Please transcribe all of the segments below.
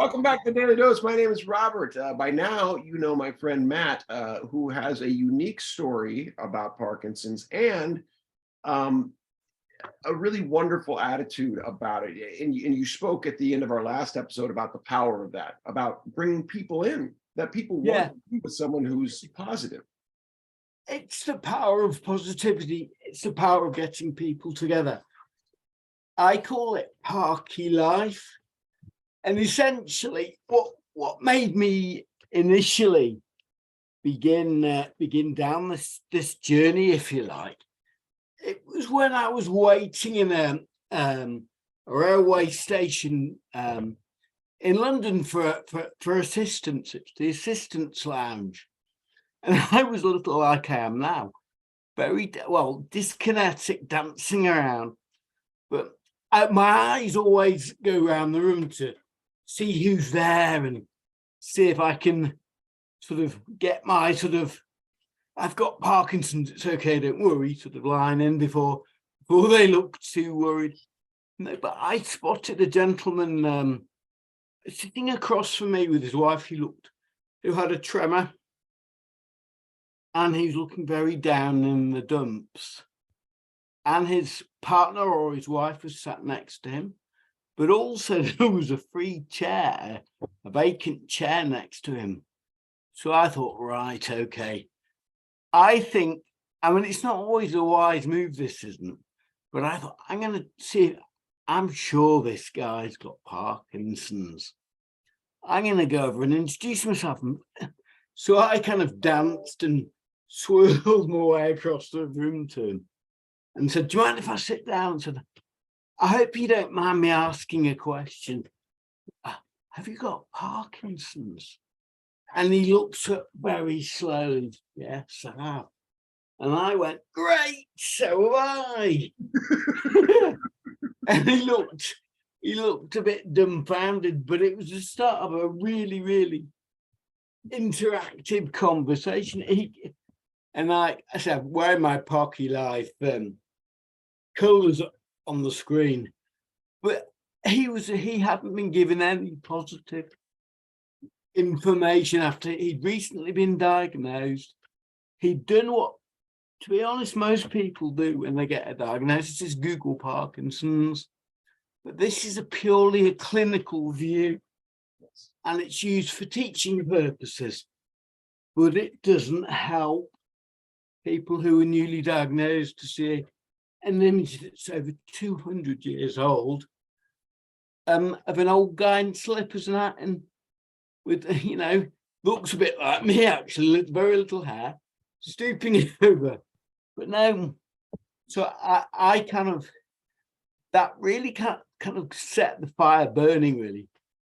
Welcome back to Daily Dose. My name is Robert. By now, you know my friend Matt, who has a unique story about Parkinson's and a really wonderful attitude about it. And you spoke at the end of our last episode about the power of that, about bringing people in, that people want to be with someone who's positive. It's the power of positivity. It's the power of getting people together. I call it Parky Life. And essentially, what made me initially begin down this journey, if you like, it was when I was waiting in a railway station in London for assistance. It's the assistance lounge, and I was a little like I am now, very dyskinetic, dancing around, but my eyes always go around the room to see who's there and see if I can sort of get my I've got Parkinson's, it's okay, don't worry, sort of line in before they look too worried. No, but I spotted a gentleman sitting across from me with his wife who had a tremor, and he's looking very down in the dumps. And his partner or his wife was sat next to him. But also there was a free chair, a vacant chair next to him. So I thought, right, okay. It's not always a wise move, this isn't. But I thought, I'm going to see, I'm sure this guy's got Parkinson's. I'm going to go over and introduce myself. So I kind of danced and swirled my way across the room to him and said, do you mind if I sit down? And said, I hope you don't mind me asking a question. Have you got Parkinson's? And he looked up very slowly. Yes, I have. And I went, great, so have I. And he looked a bit dumbfounded, but it was the start of a really, really interactive conversation. I said, wearing my Parky Life colours on the screen, but he hadn't been given any positive information after he'd recently been diagnosed. He'd done what, to be honest, most people do when they get a diagnosis, is Google Parkinson's, but this is purely a clinical view, and it's used for teaching purposes, but it doesn't help people who are newly diagnosed to see an image that's over 200 years old of an old guy in slippers and hat, and with, looks a bit like me, actually, very little hair, stooping over. But no, so I that really kind of set the fire burning, really,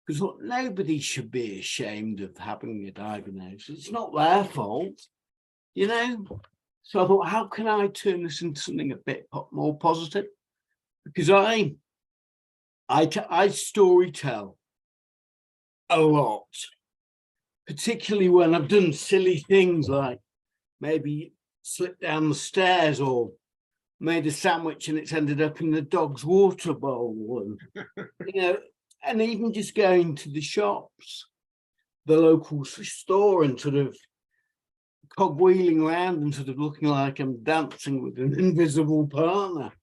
because nobody should be ashamed of having a diagnosis. It's not their fault, So I thought, how can I turn this into something a bit more positive? Because I story tell a lot, particularly when I've done silly things like maybe slipped down the stairs or made a sandwich and it's ended up in the dog's water bowl, and even just going to the shops, the local store, and sort of cogwheeling around and sort of looking like I'm dancing with an invisible partner.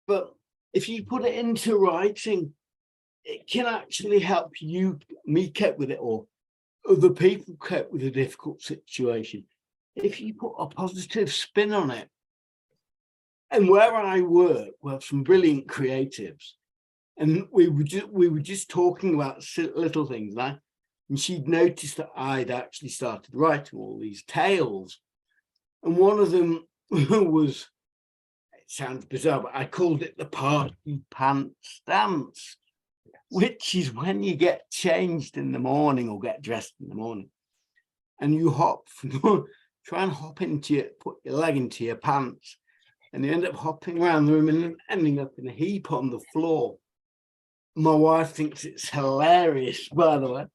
But if you put it into writing, it can actually help me cope with it, or other people cope with a difficult situation. If you put a positive spin on it. And where I work, we have some brilliant creatives, and we were just talking about little things like, and she'd noticed that I'd actually started writing all these tales. And one of them was, it sounds bizarre, but I called it the party pants dance, which is when you get changed in the morning or get dressed in the morning and you try and hop put your leg into your pants, and you end up hopping around the room and ending up in a heap on the floor. My wife thinks it's hilarious, by the way.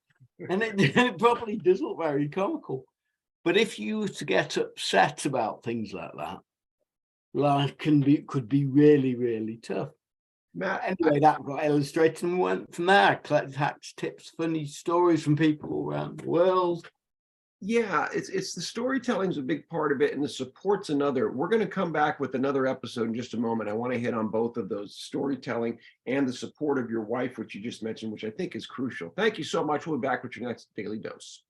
And it probably does look very comical. But if you were to get upset about things like that, life could be really, really tough. Matt, Anyway, that got illustrated and went from there. I collected hacks, tips, funny stories from people all around the world. yeah, it's the storytelling is a big part of it, and the support's another. We're going to come back with another episode in just a moment. I want to hit on both of those, storytelling and the support of your wife, which you just mentioned, which I think is crucial. Thank you so much. We'll be back with your next Daily Dose.